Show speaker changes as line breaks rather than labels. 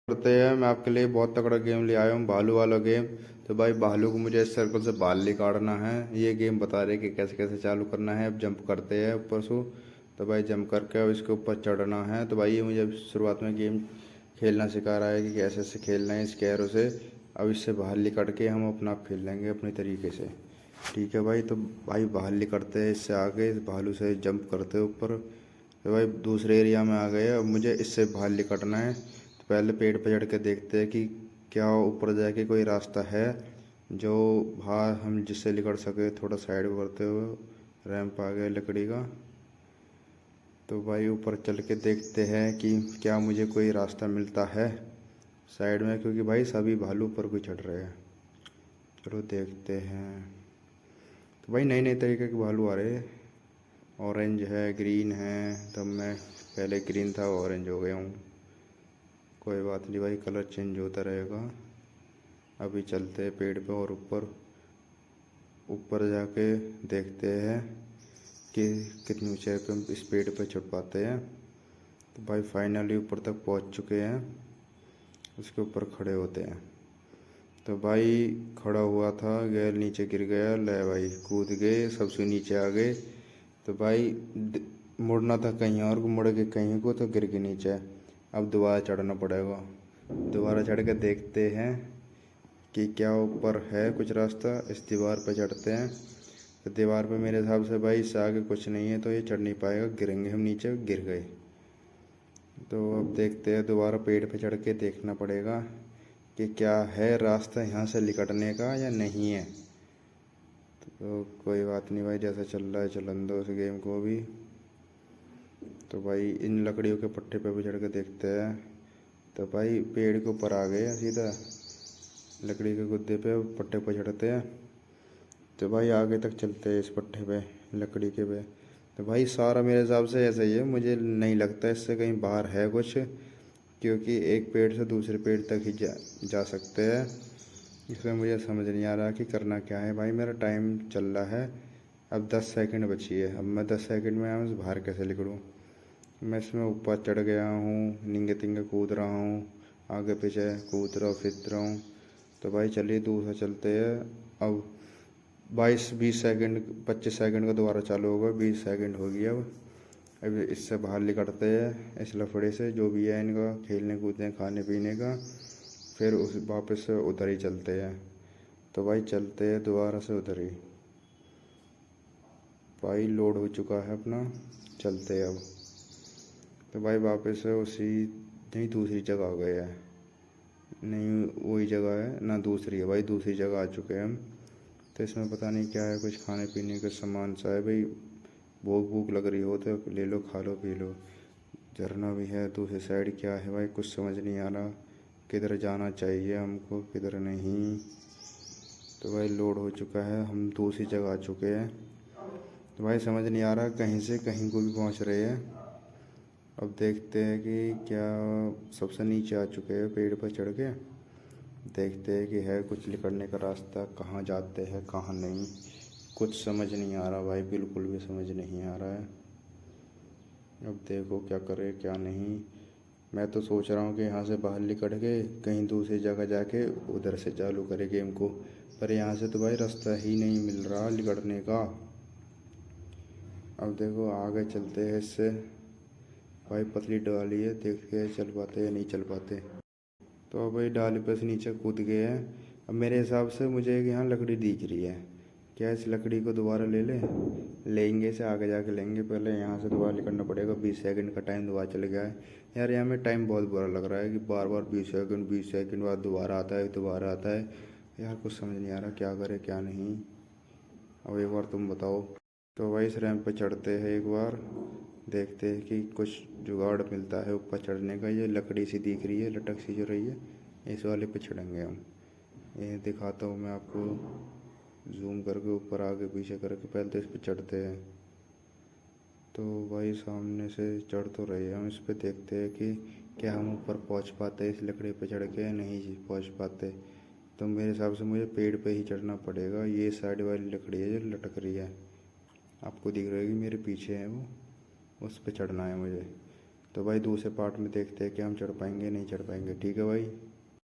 करते हैं। मैं आपके लिए बहुत तगड़ा गेम ले आया हूँ, भालू वाला गेम। तो भाई भालू को मुझे इस सर्कल से बाल निकालना है। ये गेम बता रहे कि कैसे कैसे चालू करना है। अब जंप करते हैं ऊपर से। तो भाई जंप करके अब इसके ऊपर चढ़ना है। तो भाई ये मुझे शुरुआत में गेम खेलना सिखा रहा है कि कैसे से खेलना है इस कैरो से। अब इससे बाहर निकट के हम अपना खेल लेंगे अपने तरीके से। ठीक है भाई। तो भाई बाहर निकलते हैं इससे आगे, इस भालू से जंप करते हैं ऊपर। तो भाई दूसरे एरिया में आ गए। अब मुझे इससे बाहर निकलना है। तो पहले पेड़ पर चढ़ के देखते हैं कि क्या ऊपर जाके कोई रास्ता है जो बाहर हम जिससे निकल सके। थोड़ा साइड करते हुए रैंप आ गया लकड़ी का। तो भाई ऊपर चल के देखते हैं कि क्या मुझे कोई रास्ता मिलता है साइड में, क्योंकि भाई सभी भालू ऊपर को चढ़ रहे हैं। चलो देखते हैं। तो भाई नए नए तरीके के भालू आ रहे हैं। ऑरेंज है, ग्रीन है। तब मैं पहले ग्रीन था, ऑरेंज हो गया हूँ। कोई बात नहीं भाई, कलर चेंज होता रहेगा। अभी चलते हैं पेड़ पे और ऊपर ऊपर जाके देखते हैं कि कितनी ऊंचाई पे हम इस पेड़ पे चढ़ पाते हैं। तो भाई फाइनली ऊपर तक पहुंच चुके हैं। उसके ऊपर खड़े होते हैं। तो भाई खड़ा हुआ था, गया नीचे गिर गया। ले भाई कूद गए, सबसे नीचे आ गए। तो भाई मुड़ना था कहीं और को, मुड़ के कहीं को, तो गिर के नीचे। अब दोबारा चढ़ना पड़ेगा। दोबारा चढ़ के देखते हैं कि क्या ऊपर है कुछ रास्ता। इस दीवार पर चढ़ते हैं। तो दीवार पे मेरे हिसाब से भाई इससे आगे कुछ नहीं है, तो ये चढ़ नहीं पाएगा, गिरेंगे हम नीचे। गिर गए। तो अब देखते हैं, दोबारा पेड़ पे चढ़ के देखना पड़ेगा कि क्या है रास्ता यहाँ से निकटने का या नहीं है। तो कोई बात नहीं भाई, जैसा चल रहा है चलन दो इस गेम को भी। तो भाई इन लकड़ियों के पट्टे पे भी चढ़ के देखते हैं। तो भाई पेड़ के ऊपर आ गए सीधा, लकड़ी के गुद्दे पे पट्टे पे चढ़ते हैं। तो भाई आगे तक चलते हैं इस पट्टे पे, लकड़ी के पे। तो भाई सारा मेरे हिसाब से ऐसा ही है, मुझे नहीं लगता इससे कहीं बाहर है कुछ, क्योंकि एक पेड़ से दूसरे पेड़ तक ही जा सकते हैं। इसमें मुझे समझ नहीं आ रहा कि करना क्या है। भाई मेरा टाइम चल रहा है, अब 10 सेकंड बची है। अब मैं 10 सेकंड में यहाँ से बाहर कैसे निकलूँ। मैं इसमें ऊपर चढ़ गया हूँ, निंगे तिंगे कूद रहा हूँ, आगे पीछे कूद रहा फिर रहा हूँ। तो भाई चलिए दूसरा चलते हैं। अब 22-20 सेकंड, 25 सेकंड का दोबारा चालू होगा। 20 सेकंड हो गया। अब इससे बाहर निकलते हैं इस लफड़े से, जो भी है इनका खेलने कूदने खाने पीने का। फिर उस वापस से उधर ही चलते हैं। तो भाई चलते हैं दोबारा से उधर ही। भाई लोड हो चुका है अपना, चलते हैं अब। तो भाई वापस से उसी, नहीं दूसरी जगह आ गए हैं। नहीं वही जगह है ना, दूसरी है भाई, दूसरी जगह आ चुके हैं हम। तो इसमें पता नहीं क्या है, कुछ खाने पीने का सामान सा है भाई। भूख भूख लग रही हो तो ले लो, खा लो पी लो। झरना भी है दूसरी साइड, क्या है भाई कुछ समझ नहीं आ रहा। किधर जाना चाहिए हमको, किधर नहीं। तो भाई लोड हो चुका है, हम दूसरी जगह आ चुके हैं। तो भाई समझ नहीं आ रहा, कहीं से कहीं को भी पहुंच रहे हैं। अब देखते हैं कि क्या, सबसे नीचे आ चुके हैं पेड़ पर चढ़ के। देखते हैं कि है कुछ निकलने का रास्ता, कहाँ जाते हैं कहाँ नहीं। कुछ समझ नहीं आ रहा भाई, बिल्कुल भी समझ नहीं आ रहा है। अब देखो क्या करे क्या नहीं। मैं तो सोच रहा हूँ कि यहाँ से बाहर निकल के कहीं दूसरी जगह जाके उधर से चालू करे गेम को। पर यहाँ से तो भाई रास्ता ही नहीं मिल रहा निकलने का। अब देखो आगे चलते हैं इससे। भाई पतली डाली है, देखते हैं चल पाते या नहीं चल पाते। तो अब भाई डाली पे से नीचे कूद गए हैं। अब मेरे हिसाब से मुझे एक यहाँ लकड़ी दिख रही है। क्या इस लकड़ी को दोबारा ले लेंगे, इसे आगे जाके लेंगे। पहले यहाँ से दोबारा निकलना पड़ेगा। 20 सेकंड का टाइम दोबारा चल गया है। यार यहाँ में टाइम बहुत बुरा लग रहा है कि बार बार 20 सेकंड 20 सेकंड बाद दोबारा आता है, दोबारा आता है। यार कुछ समझ नहीं आ रहा क्या करे क्या नहीं। अब एक बार तुम बताओ। तो भाई इस रैंप पे चढ़ते हैं एक बार, देखते हैं कि कुछ जुगाड़ मिलता है ऊपर चढ़ने का। ये लकड़ी सी दिख रही है, लटक सी जो रही है, इस वाले पे चढ़ेंगे हम। ये दिखाता हूँ मैं आपको, जूम करके ऊपर आगे पीछे करके। पहले तो इस पे चढ़ते हैं। तो भाई सामने से चढ़ तो रहे हैं हम इस पे, देखते हैं कि क्या हम ऊपर पहुँच पाते इस लकड़ी पे चढ़ के, नहीं जी पहुँच पाते। तो मेरे हिसाब से मुझे पेड़ पे ही चढ़ना पड़ेगा। ये साइड वाली लकड़ी है जो लटक रही है, आपको दिख रही है मेरे पीछे है वो, उस पे चढ़ना है मुझे। तो भाई दूसरे पार्ट में देखते हैं कि हम चढ़ पाएंगे नहीं चढ़ पाएंगे। ठीक है भाई।